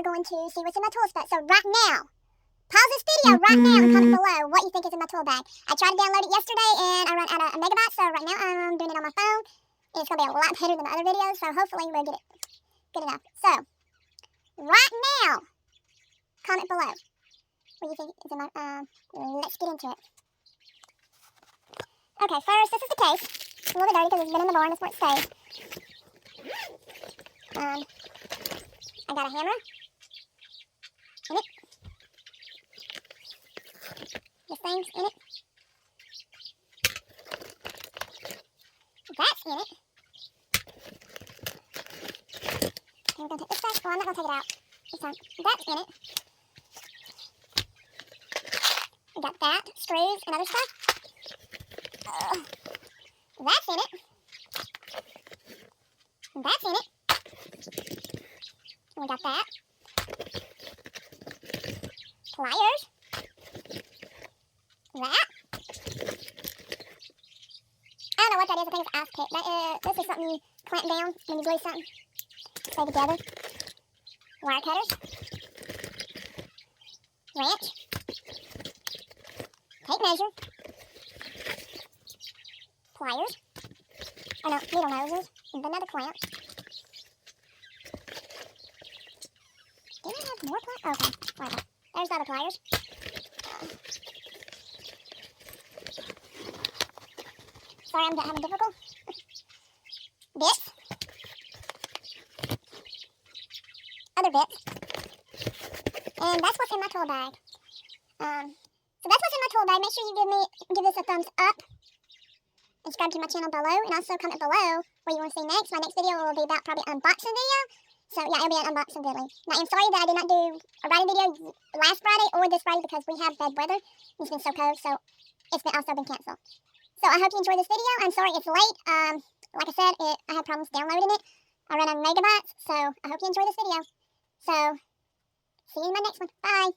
we're going to see what's in my tool bag. So right now, pause this video right now and comment below what you think is in my tool bag. I tried to download it yesterday and I ran out of a megabyte, so right now I'm doing it on my phone. And it's going to be a lot better than the other videos, so hopefully we'll get it good enough. So, right now, comment below what you think is in my, let's get into it. Okay, first, this is the case. It's a little bit dirty because it's been in the barn, that's where it stays. I got a hammer in it. This thing's in it. That's in it. Okay, we're going to take this back. Well, I'm not going to take it out this time. That's in it. We got that, screws, and other stuff. That's in it. That's in it. We got that. Pliers. That. I don't know what that is. I think it's ice pick. This is something you clamp down when you glue something. Stay together. Wire cutters. Wrench. Tape measure. Pliers. Oh no, needle noses. And another clamp. Did I have more pliers? Okay, whatever. There's the other pliers. Sorry, I'm having difficult. Bits. Other bits. And that's what's in my tool bag. So that's what's in my tool bag. Make sure you give this a thumbs up. And subscribe to my channel below. And also comment below what you want to see next. My next video will be about probably unboxing video. So yeah, it'll be an unboxing video. Now I'm sorry that I did not do a riding video last Friday or this Friday because we have bad weather. It's been so cold, so it's also been canceled. So I hope you enjoyed this video. I'm sorry it's late. Like I said, I had problems downloading it. I ran out of megabytes, so I hope you enjoyed this video. So, see you in my next one. Bye.